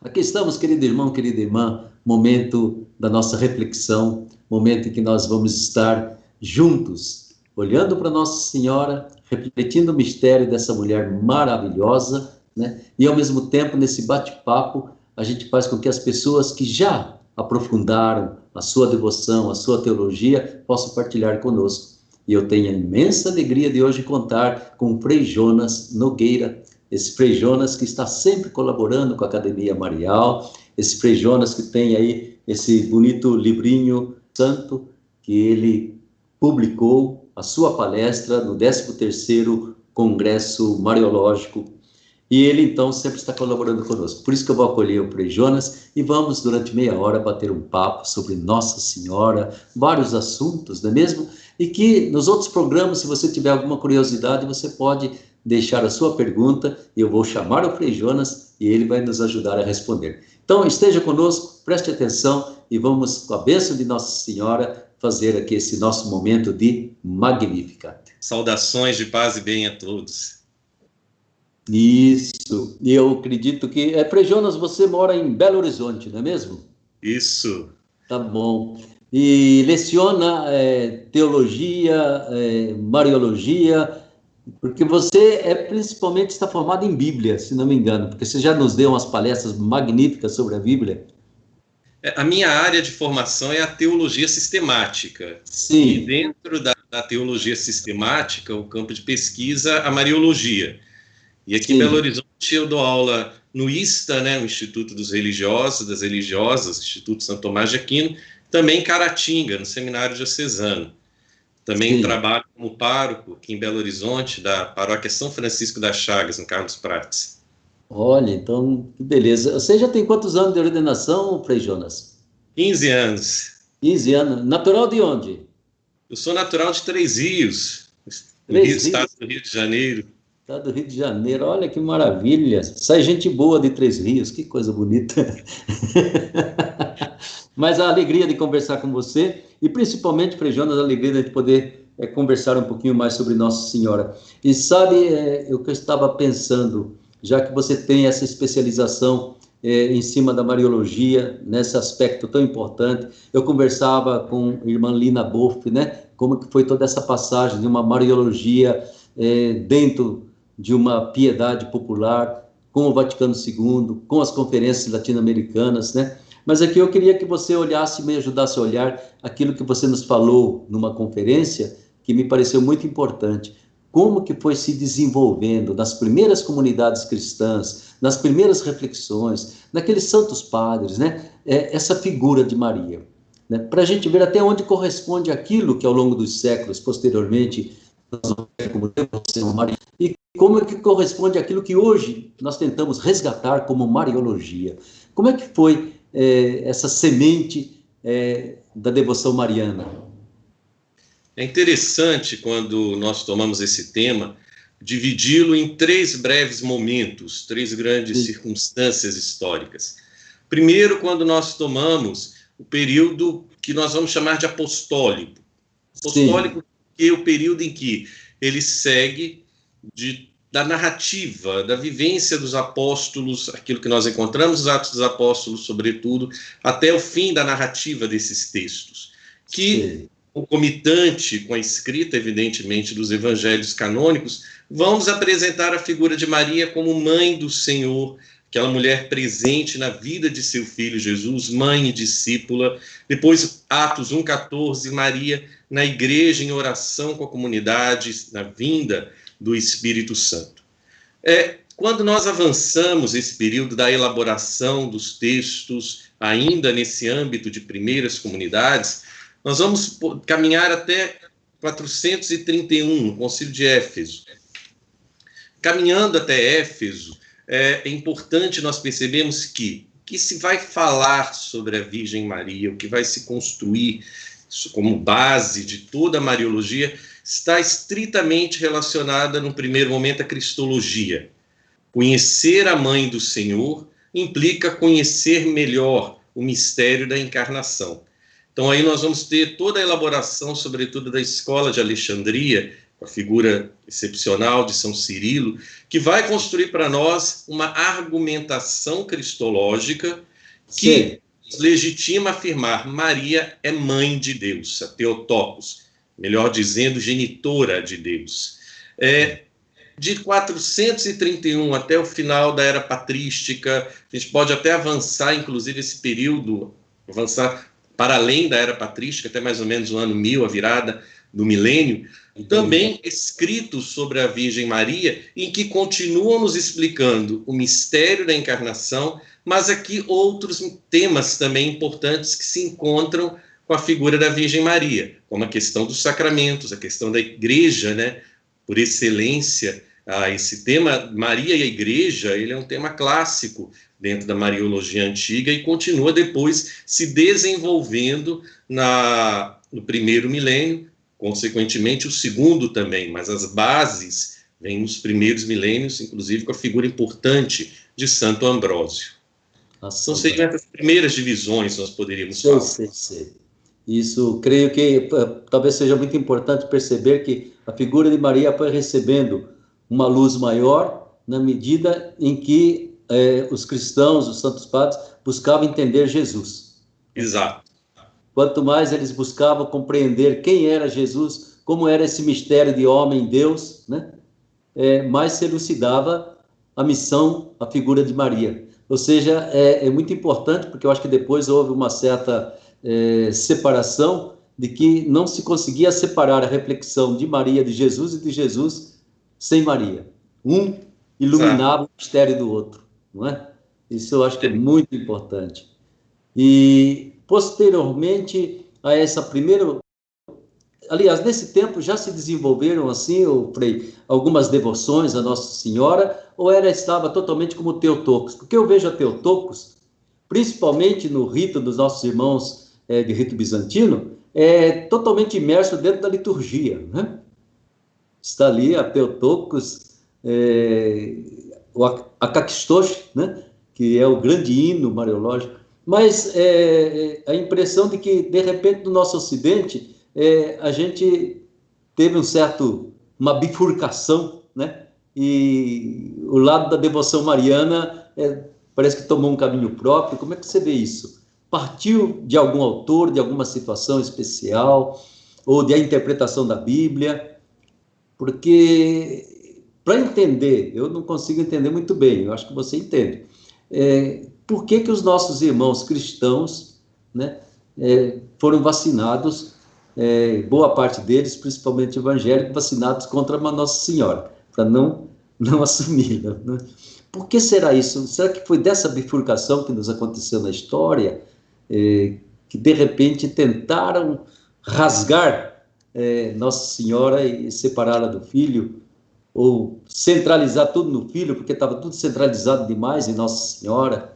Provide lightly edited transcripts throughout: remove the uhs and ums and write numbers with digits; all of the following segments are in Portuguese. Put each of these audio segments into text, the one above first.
Aqui estamos, querido irmão, querida irmã, momento da nossa reflexão, momento em que nós vamos estar juntos, olhando para Nossa Senhora, refletindo o mistério dessa mulher maravilhosa, né? E ao mesmo tempo, nesse bate-papo, a gente faz com que as pessoas que já aprofundaram a sua devoção, a sua teologia, possam partilhar conosco. E eu tenho a imensa alegria de hoje contar com o Frei Jonas Nogueira, esse Frei Jonas que está sempre colaborando com a Academia Marial, esse Frei Jonas que tem aí esse bonito livrinho santo que ele publicou a sua palestra no 13º Congresso Mariológico. E ele, então, sempre está colaborando conosco. Por isso que eu vou acolher o Frei Jonas e vamos, durante meia hora, bater um papo sobre Nossa Senhora, vários assuntos, não é mesmo? E que nos outros programas, se você tiver alguma curiosidade, você pode deixar a sua pergunta e eu vou chamar o Frei Jonas e ele vai nos ajudar a responder. Então, esteja conosco, preste atenção e vamos, com a bênção de Nossa Senhora, fazer aqui esse nosso momento de Magnificat. Saudações de paz e bem a todos. Isso, e eu acredito que... Frei Jonas, você mora em Belo Horizonte, não é mesmo? Isso. Tá bom. E leciona teologia, mariologia, porque você principalmente está formado em Bíblia, se não me engano, porque você já nos deu umas palestras magníficas sobre a Bíblia. A minha área de formação é a teologia sistemática. Sim. E dentro da teologia sistemática, o campo de pesquisa, a mariologia. E aqui em Belo Horizonte eu dou aula no ISTA, né, o Instituto dos Religiosos, das Religiosas, Instituto Santo Tomás de Aquino, também em Caratinga, no Seminário Diocesano. Também trabalho como pároco aqui em Belo Horizonte, da paróquia São Francisco das Chagas, em Carlos Prates. Olha, então, que beleza. Você já tem quantos anos de ordenação, Frei Jonas? 15 anos. 15 anos. Natural de onde? Eu sou natural de Três Rios, estado do Rio de Janeiro. Estado do Rio de Janeiro, olha que maravilha. Sai gente boa de Três Rios, que coisa bonita. Mas a alegria de conversar com você, e principalmente, Frei Jonas, a alegria de poder conversar um pouquinho mais sobre Nossa Senhora. E sabe, o que eu estava pensando, já que você tem essa especialização em cima da Mariologia, nesse aspecto tão importante, eu conversava com a irmã Lina Boff, né? Como que foi toda essa passagem de uma Mariologia dentro de uma piedade popular, com o Vaticano II, com as conferências latino-americanas, né? Mas aqui eu queria que você olhasse e me ajudasse a olhar aquilo que você nos falou numa conferência, que me pareceu muito importante. Como que foi se desenvolvendo nas primeiras comunidades cristãs, nas primeiras reflexões, naqueles santos padres, né? Essa figura de Maria, né? Para a gente ver até onde corresponde aquilo que ao longo dos séculos, posteriormente, nós vamos ver como devoção Maria, e como é que corresponde àquilo que hoje nós tentamos resgatar como Mariologia. Como é que foi essa semente da devoção mariana? É interessante, quando nós tomamos esse tema, dividi-lo em 3 breves momentos, 3 grandes circunstâncias históricas. Primeiro, quando nós tomamos o período que nós vamos chamar de apostólico. Apostólico é o período em que ele segue da narrativa, da vivência dos apóstolos, aquilo que nós encontramos nos Atos dos Apóstolos, sobretudo, até o fim da narrativa desses textos, que, concomitante com a escrita, evidentemente, dos evangelhos canônicos, vamos apresentar a figura de Maria como mãe do Senhor, aquela mulher presente na vida de seu filho Jesus, mãe e discípula. Depois, Atos 1,14, Maria na igreja em oração com a comunidade, na vinda do Espírito Santo. Quando nós avançamos esse período da elaboração dos textos, ainda nesse âmbito de primeiras comunidades, nós vamos caminhar até 431, no Concílio de Éfeso. Caminhando até Éfeso, é importante nós percebermos que se vai falar sobre a Virgem Maria, o que vai se construir como base de toda a Mariologia, está estritamente relacionada, no primeiro momento, à Cristologia. Conhecer a Mãe do Senhor implica conhecer melhor o mistério da encarnação. Então aí nós vamos ter toda a elaboração, sobretudo da Escola de Alexandria, com a figura excepcional de São Cirilo, que vai construir para nós uma argumentação cristológica que legitima afirmar Maria é mãe de Deus, a Theotokos, melhor dizendo, genitora de Deus. De 431 até o final da Era Patrística, a gente pode até avançar, inclusive, esse período, avançar para além da Era Patrística, até mais ou menos o ano 1000, a virada do milênio, também escritos sobre a Virgem Maria, em que continuam nos explicando o mistério da encarnação, mas aqui outros temas também importantes que se encontram com a figura da Virgem Maria, como a questão dos sacramentos, a questão da igreja, né? Por excelência, esse tema Maria e a igreja, ele é um tema clássico dentro da Mariologia antiga e continua depois se desenvolvendo no primeiro milênio, consequentemente o segundo também, mas as bases vêm nos primeiros milênios, inclusive com a figura importante de Santo Ambrósio. Então seriam essas primeiras divisões nós poderíamos falar. Sei. Isso, creio que talvez seja muito importante perceber que a figura de Maria foi recebendo uma luz maior na medida em que os cristãos, os santos padres, buscavam entender Jesus. Exato. Quanto mais eles buscavam compreender quem era Jesus, como era esse mistério de homem, Deus, né? Mais se elucidava a missão, a figura de Maria. Ou seja, é muito importante, porque eu acho que depois houve uma certa separação, de que não se conseguia separar a reflexão de Maria, de Jesus, e de Jesus sem Maria. Um iluminava o mistério do outro, não é? Isso eu acho que é muito importante. E, posteriormente a essa primeira... Aliás, nesse tempo já se desenvolveram, assim, Frei, algumas devoções a Nossa Senhora, ou ela estava totalmente como Theotokos? Porque eu vejo a Theotokos, principalmente no rito dos nossos irmãos de rito bizantino, totalmente imerso dentro da liturgia, né? Está ali a Theotokos, o Akakistosh, né? Que é o grande hino mariológico, mas a impressão de que, de repente, no nosso Ocidente, a gente teve uma bifurcação, né? E o lado da devoção mariana parece que tomou um caminho próprio. Como é que você vê isso? Partiu de algum autor, de alguma situação especial, ou de a interpretação da Bíblia? Porque, para entender, eu não consigo entender muito bem, eu acho que você entende. Por que os nossos irmãos cristãos, né, foram vacinados, boa parte deles, principalmente evangélicos, vacinados contra a Nossa Senhora, para não assumi-la, né? Por que será isso? Será que foi dessa bifurcação que nos aconteceu na história, que de repente tentaram rasgar Nossa Senhora e separá-la do Filho, ou centralizar tudo no Filho, porque estava tudo centralizado demais em Nossa Senhora?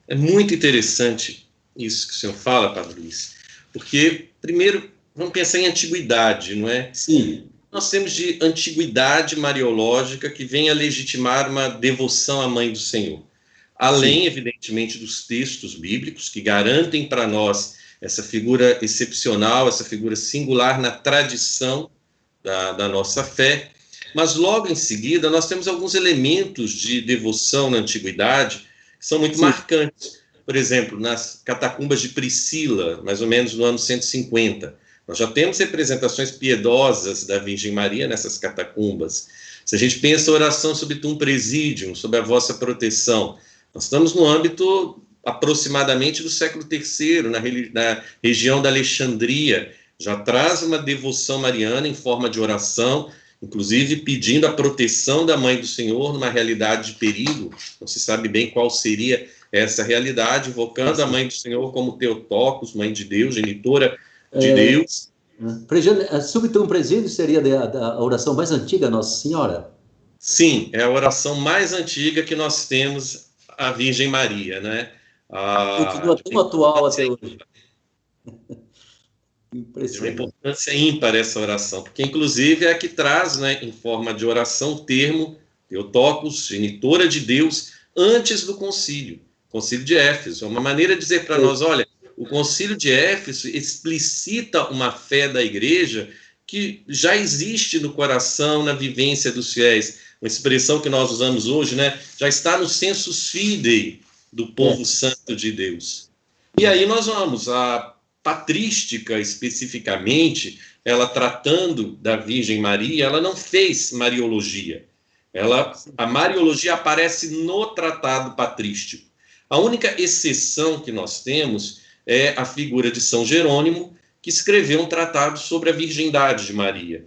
É muito interessante isso que o senhor fala, Padre Luiz, porque, primeiro, vamos pensar em antiguidade, não é? Sim. Nós temos de antiguidade mariológica que vem a legitimar uma devoção à Mãe do Senhor. Além, evidentemente, dos textos bíblicos que garantem para nós essa figura excepcional, essa figura singular na tradição da nossa fé. Mas logo em seguida nós temos alguns elementos de devoção na antiguidade que são muito marcantes. Por exemplo, nas catacumbas de Priscila, mais ou menos no ano 150, nós já temos representações piedosas da Virgem Maria nessas catacumbas. Se a gente pensa a oração sobre tum presidium, sobre a vossa proteção, nós estamos no âmbito aproximadamente do século III, na região da Alexandria, já traz uma devoção mariana em forma de oração, inclusive pedindo a proteção da Mãe do Senhor numa realidade de perigo. Não se sabe bem qual seria essa realidade, invocando a Mãe do Senhor como Theotokos, Mãe de Deus, genitora de Deus. Subtum presidium seria a oração mais antiga da Nossa Senhora? Sim, é a oração mais antiga que nós temos a Virgem Maria, né? Continua tão atual até hoje. De uma importância ímpar essa oração, porque inclusive é a que traz, né, em forma de oração, o termo Theotokos, genitora de Deus, antes do concílio de Éfeso. É uma maneira de dizer para nós, olha, o concílio de Éfeso explicita uma fé da igreja que já existe no coração, na vivência dos fiéis. Uma expressão que nós usamos hoje, né? Já está no sensus fidei do povo santo de Deus. E aí nós vamos, a patrística especificamente, ela tratando da Virgem Maria, ela não fez mariologia. A mariologia aparece no tratado patrístico. A única exceção que nós temos é a figura de São Jerônimo, que escreveu um tratado sobre a virgindade de Maria.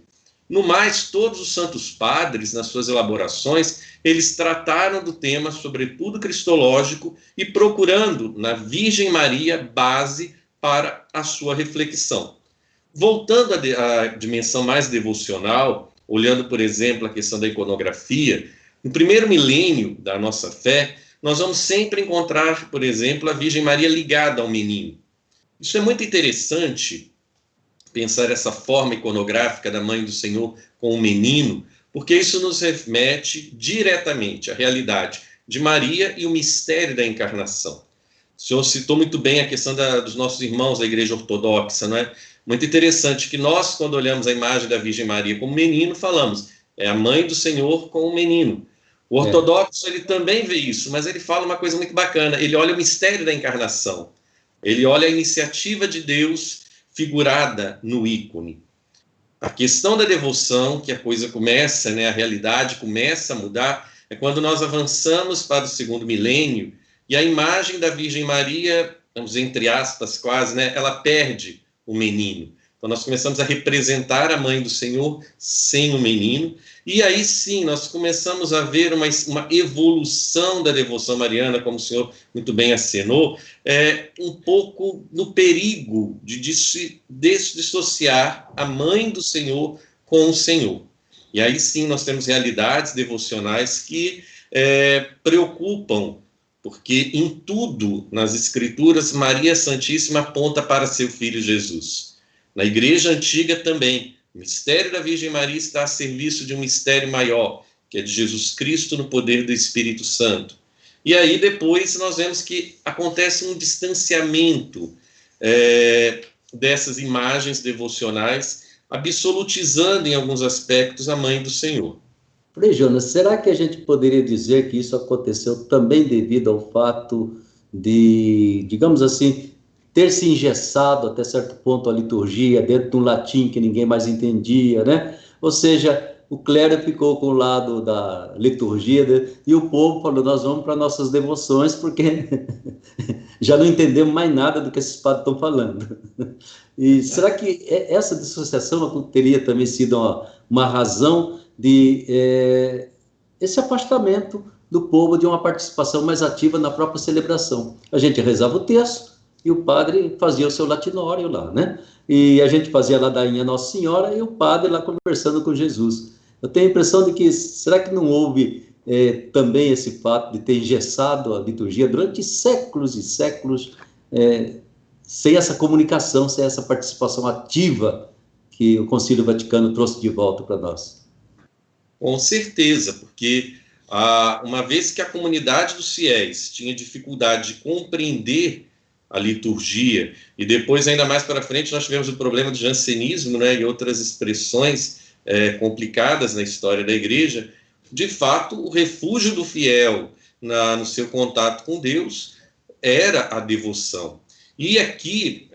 No mais, todos os santos padres, nas suas elaborações, eles trataram do tema, sobretudo cristológico, e procurando na Virgem Maria base para a sua reflexão. Voltando à dimensão mais devocional, olhando, por exemplo, a questão da iconografia, no primeiro milênio da nossa fé, nós vamos sempre encontrar, por exemplo, a Virgem Maria ligada ao menino. Isso é muito interessante, pensar essa forma iconográfica da Mãe do Senhor com o menino, porque isso nos remete diretamente à realidade de Maria e o mistério da encarnação. O senhor citou muito bem a questão dos nossos irmãos da Igreja Ortodoxa, não é? Muito interessante que nós, quando olhamos a imagem da Virgem Maria como menino, falamos, é a Mãe do Senhor com o menino. O ortodoxo, ele também vê isso, mas ele fala uma coisa muito bacana, ele olha o mistério da encarnação, ele olha a iniciativa de Deus figurada no ícone. A questão da devoção, que a coisa começa, né, a realidade começa a mudar, é quando nós avançamos para o segundo milênio e a imagem da Virgem Maria, vamos entre aspas quase, né, ela perde o menino. Então nós começamos a representar a Mãe do Senhor sem o menino, e aí sim nós começamos a ver uma evolução da devoção mariana, como o senhor muito bem acenou, um pouco no perigo de dissociar a Mãe do Senhor com o Senhor. E aí sim nós temos realidades devocionais que preocupam, porque em tudo nas Escrituras Maria Santíssima aponta para seu Filho Jesus. Na Igreja Antiga também, o mistério da Virgem Maria está a serviço de um mistério maior, que é de Jesus Cristo no poder do Espírito Santo. E aí depois nós vemos que acontece um distanciamento dessas imagens devocionais, absolutizando em alguns aspectos a Mãe do Senhor. Frei Jonas, será que a gente poderia dizer que isso aconteceu também devido ao fato de, digamos assim, ter se engessado até certo ponto a liturgia dentro de um latim que ninguém mais entendia, né? Ou seja, o clero ficou com o lado da liturgia e o povo falou, nós vamos para nossas devoções porque já não entendemos mais nada do que esses padres estão falando. E será que essa dissociação não teria também sido uma razão de esse afastamento do povo de uma participação mais ativa na própria celebração? A gente rezava o texto, e o padre fazia o seu latinório lá, né? E a gente fazia a ladainha Nossa Senhora e o padre lá conversando com Jesus. Eu tenho a impressão de que, será que não houve também esse fato de ter engessado a liturgia durante séculos e séculos, sem essa comunicação, sem essa participação ativa que o Concílio Vaticano trouxe de volta para nós? Com certeza, porque uma vez que a comunidade dos fiéis tinha dificuldade de compreender a liturgia, e depois, ainda mais para frente, nós tivemos o problema do jansenismo, né, e outras expressões complicadas na história da Igreja. De fato, o refúgio do fiel no seu contato com Deus era a devoção. E aqui,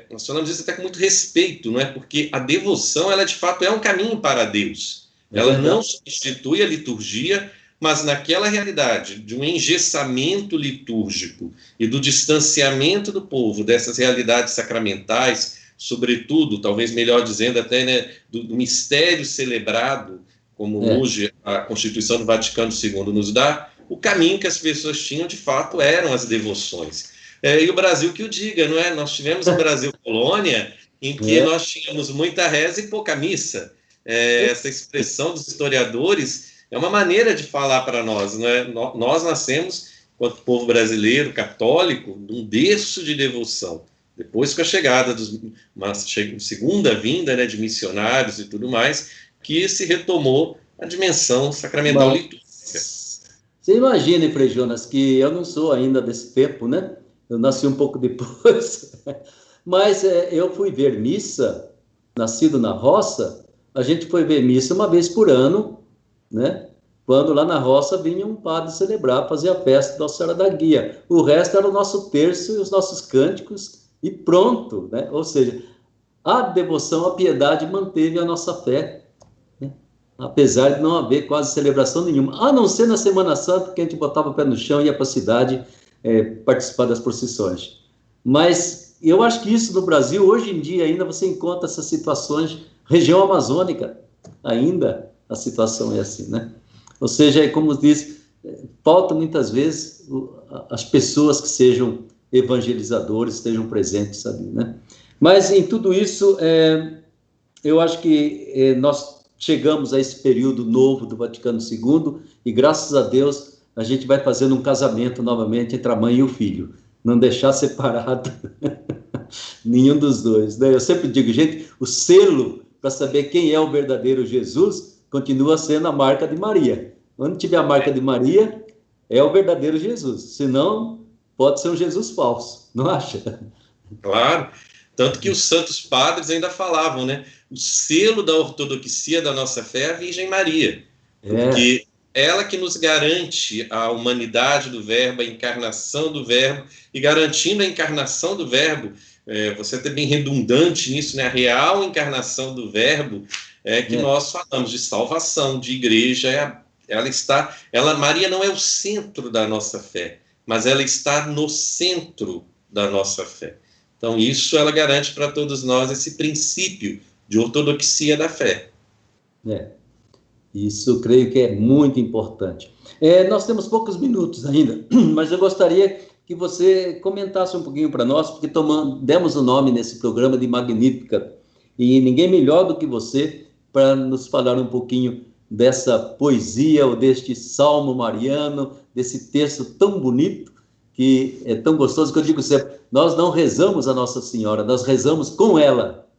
nós falamos isso até com muito respeito, não é? Porque a devoção, ela de fato é um caminho para Deus. Ela não substitui a liturgia, mas naquela realidade de um engessamento litúrgico e do distanciamento do povo dessas realidades sacramentais, sobretudo, talvez melhor dizendo até, né, do mistério celebrado, como hoje a Constituição do Vaticano II nos dá, o caminho que as pessoas tinham, de fato, eram as devoções. E o Brasil que o diga, não é? Nós tivemos o Brasil Colônia, em que nós tínhamos muita reza e pouca missa. Essa expressão dos historiadores é uma maneira de falar para nós, não é? Nós nascemos, enquanto povo brasileiro, católico, num berço de devoção. Depois, com a chegada uma segunda vinda, né, de missionários e tudo mais, que se retomou a dimensão sacramental litúrgica. Você imagina, Frei Jonas, que eu não sou ainda desse tempo, né? Eu nasci um pouco depois, mas eu fui ver missa nascido na roça, a gente foi ver missa uma vez por ano, né? Quando lá na roça vinha um padre celebrar, fazer a festa da Nossa Senhora da Guia. O resto era o nosso terço e os nossos cânticos e pronto, né? Ou seja, a devoção, a piedade manteve a nossa fé, né? Apesar de não haver quase celebração nenhuma, a não ser na Semana Santa, que a gente botava o pé no chão e ia para a cidade participar das procissões. Mas eu acho que isso no Brasil, hoje em dia, ainda você encontra essas situações, região amazônica, ainda a situação é assim, né? Ou seja, como diz, falta muitas vezes as pessoas que sejam evangelizadores, estejam presentes ali, né? Mas em tudo isso, eu acho que nós chegamos a esse período novo do Vaticano II e, graças a Deus, a gente vai fazendo um casamento novamente entre a mãe e o filho. Não deixar separado nenhum dos dois, né? Eu sempre digo, gente, o selo para saber quem é o verdadeiro Jesus continua sendo a marca de Maria. Onde tiver a marca de Maria, é o verdadeiro Jesus. Senão, pode ser um Jesus falso, não acha? Claro. Tanto que os santos padres ainda falavam, né? O selo da ortodoxia da nossa fé é a Virgem Maria. Porque ela que nos garante a humanidade do Verbo, a encarnação do Verbo, e garantindo a encarnação do Verbo, você é até bem redundante nisso, né? A real encarnação do Verbo que nós falamos de salvação, de igreja, Maria não é o centro da nossa fé, mas ela está no centro da nossa fé. Então, isso ela garante para todos nós esse princípio de ortodoxia da fé. Isso creio que é muito importante. Nós temos poucos minutos ainda, mas eu gostaria que você comentasse um pouquinho para nós, porque demos o nome nesse programa de Magnífica, e ninguém melhor do que você para nos falar um pouquinho dessa poesia, ou deste salmo mariano, desse texto tão bonito, que é tão gostoso, que eu digo sempre, nós não rezamos a Nossa Senhora, nós rezamos com ela,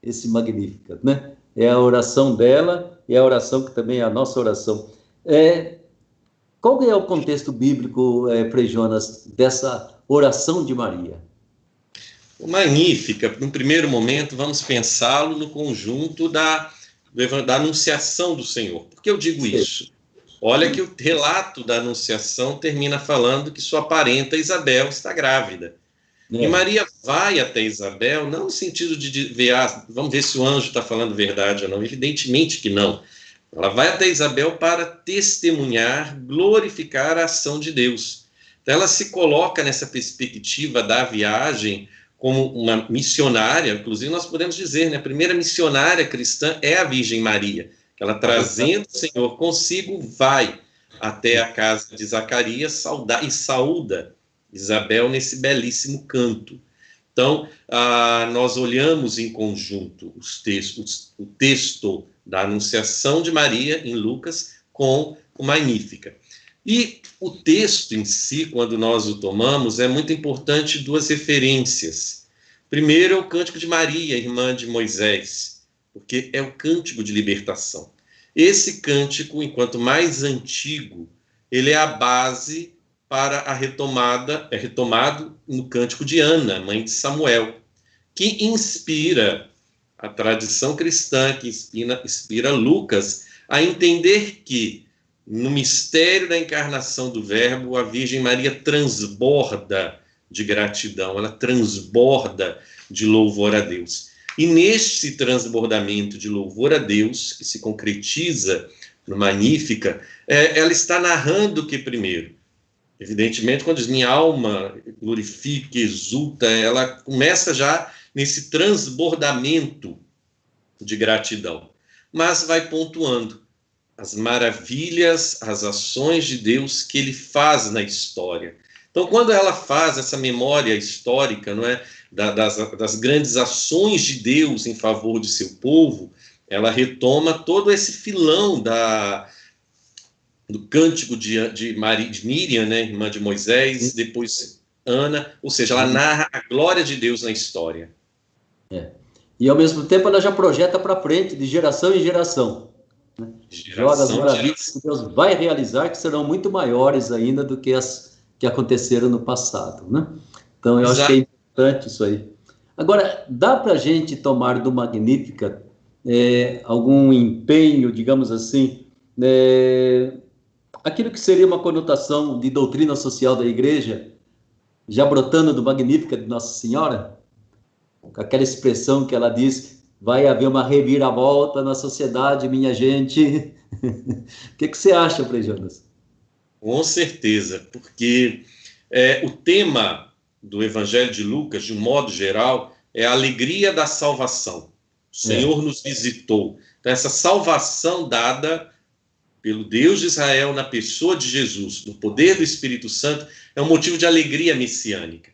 esse Magnífica, né? É a oração dela, e a oração que também é a nossa oração. Qual é o contexto bíblico, Frei Jonas, dessa oração de Maria? O Magnífica, no primeiro momento, vamos pensá-lo no conjunto da anunciação do Senhor. Por que eu digo isso? Olha que o relato da anunciação termina falando que sua parenta Isabel está grávida. E Maria vai até Isabel, não no sentido de ver, vamos ver se o anjo está falando verdade ou não, evidentemente que não. Ela vai até Isabel para testemunhar, glorificar a ação de Deus. Então ela se coloca nessa perspectiva da viagem como uma missionária, inclusive nós podemos dizer, né, a primeira missionária cristã é a Virgem Maria, que ela trazendo o Senhor consigo vai até a casa de Zacarias e saúda Isabel nesse belíssimo canto. Então, nós olhamos em conjunto o texto da Anunciação de Maria em Lucas com o Magnífica. E o texto em si, quando nós o tomamos, é muito importante duas referências. Primeiro é o Cântico de Maria, irmã de Moisés, porque é o cântico de libertação. Esse cântico, enquanto mais antigo, ele é a base para a retomada, é retomado no cântico de Ana, mãe de Samuel, que inspira a tradição cristã, que inspira Lucas a entender que, no mistério da encarnação do Verbo, a Virgem Maria transborda de gratidão, ela transborda de louvor a Deus. E neste transbordamento de louvor a Deus, que se concretiza no Magnífica, ela está narrando que, primeiro, evidentemente, quando diz minha alma glorifica, exulta, ela começa já nesse transbordamento de gratidão, mas vai pontuando as maravilhas, as ações de Deus que ele faz na história. Então, quando ela faz essa memória histórica, não é, das grandes ações de Deus em favor de seu povo, ela retoma todo esse filão do cântico de Miriam, né, irmã de Moisés, depois Ana, ou seja, ela narra a glória de Deus na história. E ao mesmo tempo ela já projeta para frente, de geração em geração. Né? Joga as maravilhas que Deus vai realizar, que serão muito maiores ainda do que as que aconteceram no passado. Né? Então eu acho que é importante isso aí. Agora, dá para a gente tomar do Magnífica algum empenho, digamos assim, aquilo que seria uma conotação de doutrina social da igreja, já brotando do Magnífica de Nossa Senhora? Com aquela expressão que ela diz, vai haver uma reviravolta na sociedade, minha gente. O que você acha, Frei Jonas? Com certeza, porque o tema do Evangelho de Lucas, de um modo geral, é a alegria da salvação. O Senhor nos visitou. Então, essa salvação dada pelo Deus de Israel na pessoa de Jesus, no poder do Espírito Santo, é um motivo de alegria messiânica.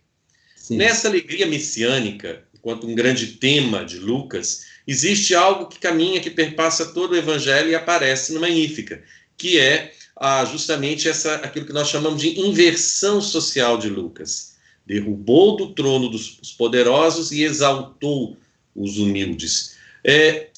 Sim. Nessa alegria messiânica, enquanto um grande tema de Lucas, existe algo que caminha, que perpassa todo o Evangelho e aparece no Magnífica, que é justamente aquilo que nós chamamos de inversão social de Lucas. Derrubou do trono dos poderosos e exaltou os humildes.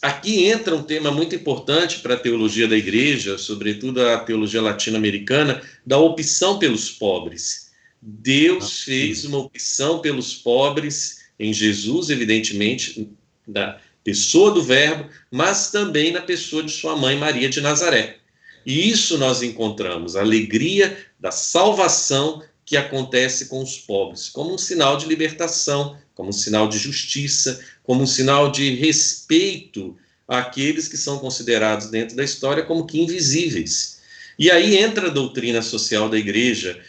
Aqui entra um tema muito importante para a teologia da igreja, sobretudo a teologia latino-americana, da opção pelos pobres. Deus fez uma opção pelos pobres em Jesus, evidentemente, da pessoa do Verbo, mas também na pessoa de sua mãe Maria de Nazaré. E isso nós encontramos, a alegria da salvação que acontece com os pobres, como um sinal de libertação, como um sinal de justiça, como um sinal de respeito àqueles que são considerados dentro da história como que invisíveis. E aí entra a doutrina social da igreja,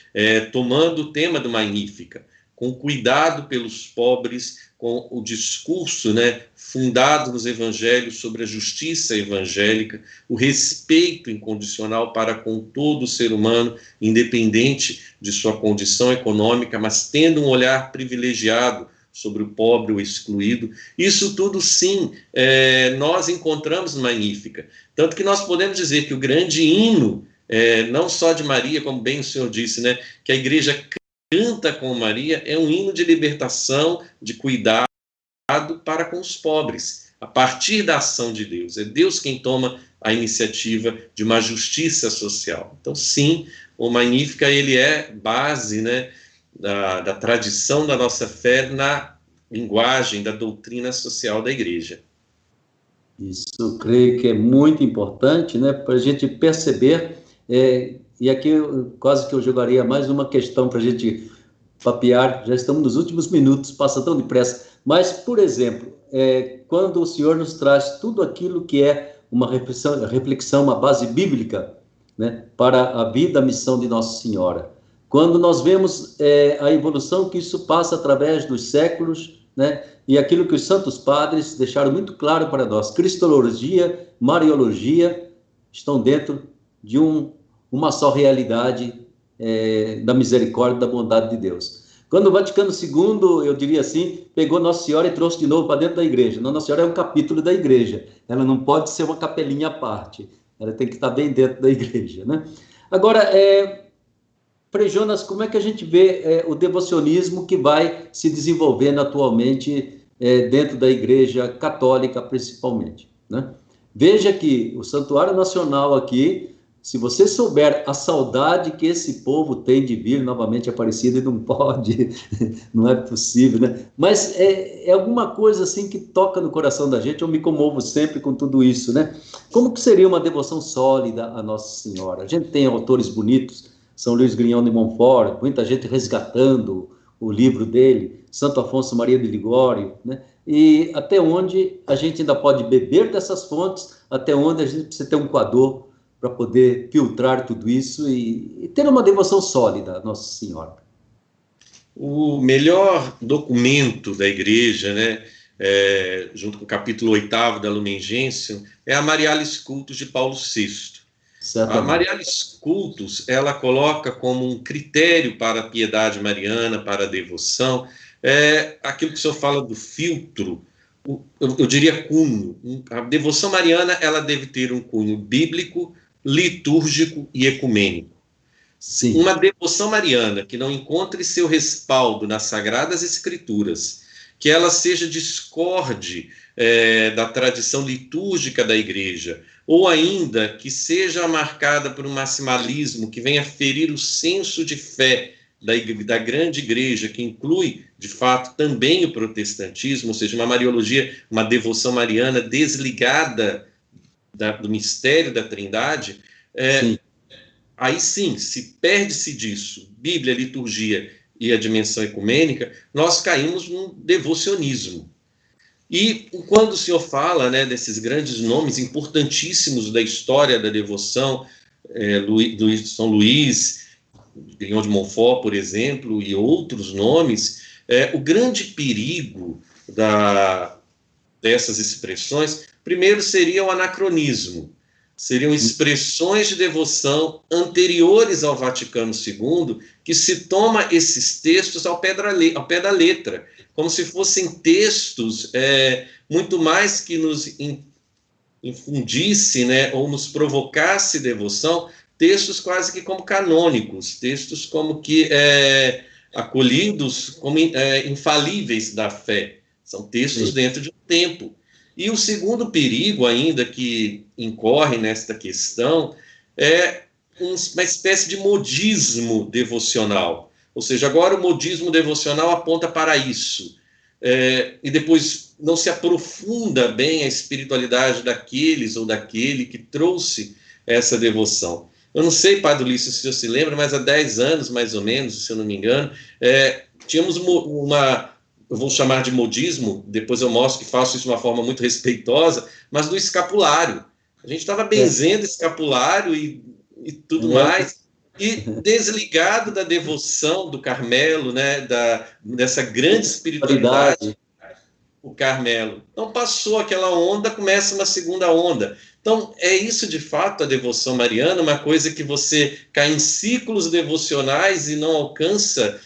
tomando o tema do Magnífica, com cuidado pelos pobres, com o discurso fundado nos evangelhos sobre a justiça evangélica, o respeito incondicional para com todo ser humano, independente de sua condição econômica, mas tendo um olhar privilegiado sobre o pobre, o excluído. Isso tudo, sim, nós encontramos no Magnífica. Tanto que nós podemos dizer que o grande hino, não só de Maria, como bem o senhor disse, que a igreja canta com Maria, é um hino de libertação, de cuidado para com os pobres, a partir da ação de Deus. É Deus quem toma a iniciativa de uma justiça social. Então, sim, o Magnífica, ele é base da tradição da nossa fé na linguagem da doutrina social da igreja. Isso, eu creio que é muito importante, para a gente perceber, e aqui quase que eu jogaria mais uma questão para a gente papear, já estamos nos últimos minutos, passa tão depressa, mas, por exemplo, quando o Senhor nos traz tudo aquilo que é uma reflexão, uma base bíblica, para a vida, a missão de Nossa Senhora, quando nós vemos a evolução que isso passa através dos séculos, e aquilo que os santos padres deixaram muito claro para nós, cristologia, mariologia, estão dentro de uma só realidade da misericórdia e da bondade de Deus. Quando o Vaticano II, eu diria assim, pegou Nossa Senhora e trouxe de novo para dentro da igreja. Nossa Senhora é um capítulo da igreja, ela não pode ser uma capelinha à parte, ela tem que estar bem dentro da igreja. Agora, Frei Jonas, como é que a gente vê o devocionismo que vai se desenvolvendo atualmente dentro da igreja católica, principalmente? Veja que o Santuário Nacional aqui, se você souber a saudade que esse povo tem de vir novamente Aparecida, e não pode, não é possível, Mas é alguma coisa assim que toca no coração da gente, eu me comovo sempre com tudo isso, Como que seria uma devoção sólida a Nossa Senhora? A gente tem autores bonitos, São Luís Grignion de Montfort, muita gente resgatando o livro dele, Santo Afonso Maria de Ligório, E até onde a gente ainda pode beber dessas fontes, até onde a gente precisa ter um coador para poder filtrar tudo isso e ter uma devoção sólida a Nossa Senhora. O melhor documento da igreja, junto com o capítulo 8º da Lumen Gentium, é a Marialis Cultus de Paulo VI. Certamente. A Marialis Cultus, ela coloca como um critério para a piedade mariana, para a devoção, aquilo que o senhor fala do filtro, eu diria cunho. A devoção mariana, ela deve ter um cunho bíblico, litúrgico e ecumênico. Sim. Uma devoção mariana que não encontre seu respaldo nas Sagradas Escrituras, que ela seja discorde da tradição litúrgica da igreja, ou ainda que seja marcada por um maximalismo que venha ferir o senso de fé da grande igreja, que inclui, de fato, também o protestantismo, ou seja, uma Mariologia, uma devoção mariana desligada do mistério da Trindade, aí sim, se perde-se disso, Bíblia, liturgia e a dimensão ecumênica, nós caímos num devocionismo. E quando o senhor fala, né, desses grandes nomes importantíssimos da história da devoção, São Luís, Grignion de Montfort, por exemplo, e outros nomes, o grande perigo dessas expressões, primeiro seria o anacronismo. Seriam expressões de devoção anteriores ao Vaticano II, que se toma esses textos ao pé da letra, como se fossem textos muito mais que nos infundisse, né, ou nos provocasse devoção, textos quase que como canônicos, textos como que acolhidos como infalíveis da fé. São textos dentro de um tempo. E o segundo perigo ainda que incorre nesta questão é uma espécie de modismo devocional. Ou seja, agora o modismo devocional aponta para isso. E depois não se aprofunda bem a espiritualidade daqueles ou daquele que trouxe essa devoção. Eu não sei, Padre Ulisses, se você se lembra, mas há 10 anos, mais ou menos, se eu não me engano, tínhamos eu vou chamar de modismo, depois eu mostro que faço isso de uma forma muito respeitosa, mas do escapulário. A gente estava benzendo escapulário e tudo mais, e desligado da devoção do Carmelo, né, dessa grande espiritualidade, o Carmelo. Então passou aquela onda, começa uma segunda onda. Então é isso de fato a devoção mariana, uma coisa que você cai em ciclos devocionais e não alcança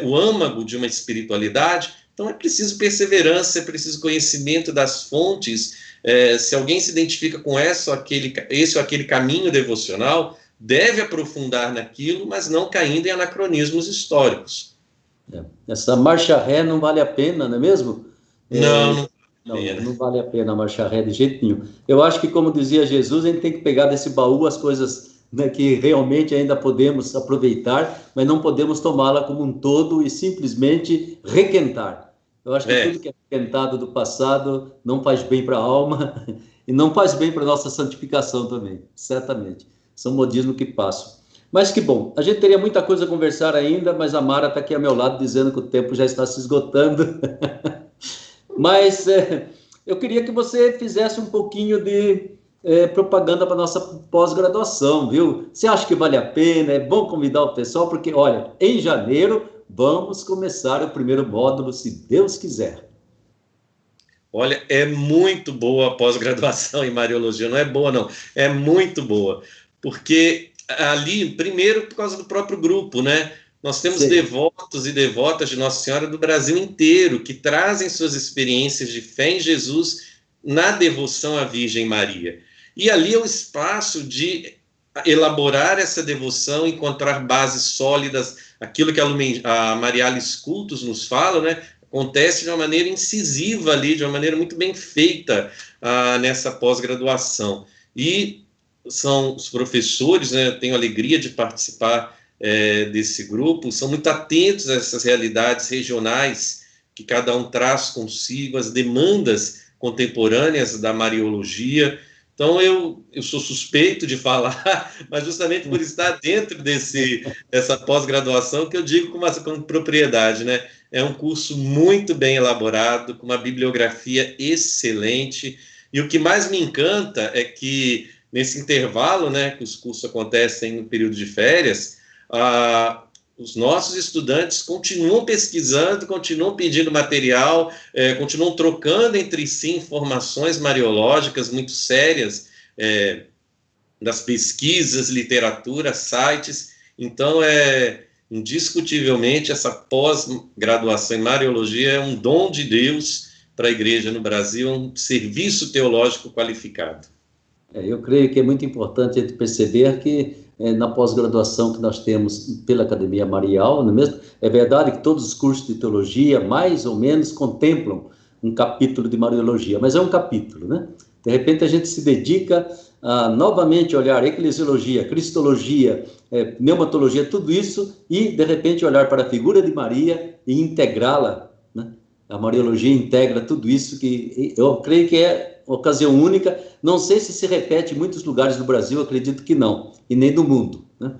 o âmago de uma espiritualidade. Então é preciso perseverança, é preciso conhecimento das fontes. Se alguém se identifica com esse ou aquele caminho devocional, deve aprofundar naquilo, mas não caindo em anacronismos históricos. Essa marcha ré não vale a pena, não é mesmo? Não vale a pena a marcha ré de jeito nenhum. Eu acho que, como dizia Jesus, a gente tem que pegar desse baú as coisas, né, que realmente ainda podemos aproveitar, mas não podemos tomá-la como um todo e simplesmente requentar. Eu acho que tudo que é requentado do passado não faz bem para a alma e não faz bem para a nossa santificação também, certamente. São modismos que passam. Mas que bom, a gente teria muita coisa a conversar ainda, mas a Mara está aqui ao meu lado dizendo que o tempo já está se esgotando. Mas eu queria que você fizesse um pouquinho de propaganda para a nossa pós-graduação, viu? Você acha que vale a pena? É bom convidar o pessoal, porque, olha, em janeiro vamos começar o primeiro módulo, se Deus quiser. Olha, é muito boa a pós-graduação em Mariologia, não é boa não, é muito boa, porque ali, primeiro por causa do próprio grupo, né? Nós temos devotos e devotas de Nossa Senhora do Brasil inteiro, que trazem suas experiências de fé em Jesus na devoção à Virgem Maria. E ali é o espaço de elaborar essa devoção, encontrar bases sólidas, aquilo que a Marialis Cultus nos fala, né? Acontece de uma maneira incisiva ali, de uma maneira muito bem feita nessa pós-graduação. E são os professores, né? Eu tenho a alegria de participar desse grupo, são muito atentos a essas realidades regionais que cada um traz consigo, as demandas contemporâneas da Mariologia. Então, eu sou suspeito de falar, mas justamente por estar dentro dessa pós-graduação que eu digo com propriedade, né? É um curso muito bem elaborado, com uma bibliografia excelente, e o que mais me encanta é que, nesse intervalo, né, que os cursos acontecem no período de férias, os nossos estudantes continuam pesquisando, continuam pedindo material, continuam trocando entre si informações mariológicas muito sérias, das pesquisas, literatura, sites. Então, indiscutivelmente, essa pós-graduação em Mariologia é um dom de Deus para a Igreja no Brasil, é um serviço teológico qualificado. Eu creio que é muito importante a gente perceber que na pós-graduação que nós temos pela Academia Marial, não é mesmo? É verdade que todos os cursos de teologia, mais ou menos, contemplam um capítulo de Mariologia, mas é um capítulo, né? De repente a gente se dedica a novamente olhar eclesiologia, cristologia, pneumatologia, tudo isso, e de repente olhar para a figura de Maria e integrá-la, né? A Mariologia integra tudo isso, que eu creio que é ocasião única. Não sei se repete em muitos lugares do Brasil, acredito que não, e nem do mundo, né?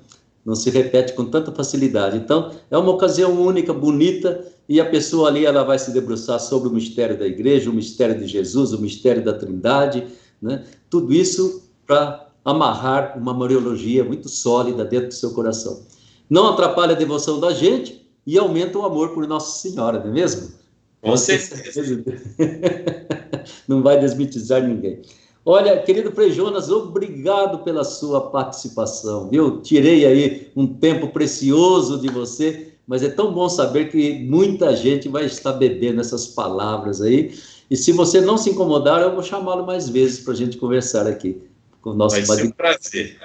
Não se repete com tanta facilidade. Então, é uma ocasião única, bonita, e a pessoa ali ela vai se debruçar sobre o mistério da igreja, o mistério de Jesus, o mistério da Trindade, né? Tudo isso para amarrar uma Mariologia muito sólida dentro do seu coração. Não atrapalha a devoção da gente e aumenta o amor por Nossa Senhora, não é mesmo? Com certeza. Não vai desmitizar ninguém. Olha, querido Frei Jonas, obrigado pela sua participação, viu? Tirei aí um tempo precioso de você, mas é tão bom saber que muita gente vai estar bebendo essas palavras aí. E se você não se incomodar, eu vou chamá-lo mais vezes para a gente conversar aqui com o nosso Vai ser um prazer.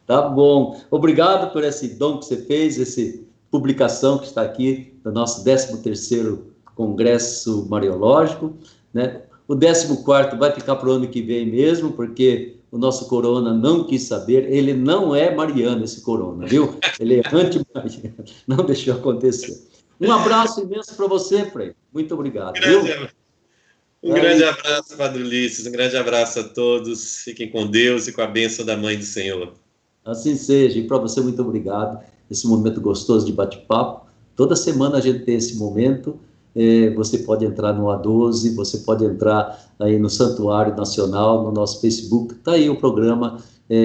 Tá bom. Obrigado por esse dom que você fez, essa publicação que está aqui do nosso 13º Congresso Mariológico, né? O 14º vai ficar para o ano que vem mesmo, porque o nosso Corona não quis saber, ele não é mariano, esse Corona, viu? Ele é anti-mariano, não deixou acontecer. Um abraço imenso para você, Frei. Muito obrigado. Um grande abraço, Padre Ulisses, um grande abraço a todos. Fiquem com Deus e com a bênção da Mãe do Senhor. Assim seja, e para você, muito obrigado. Esse momento gostoso de bate-papo. Toda semana a gente tem esse momento. Você pode entrar no A12, você pode entrar aí no Santuário Nacional, no nosso Facebook. Está aí o programa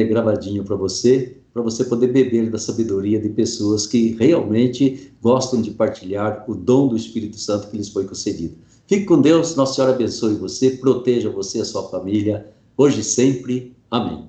gravadinho para você poder beber da sabedoria de pessoas que realmente gostam de partilhar o dom do Espírito Santo que lhes foi concedido. Fique com Deus, Nossa Senhora abençoe você, proteja você e a sua família, hoje e sempre. Amém.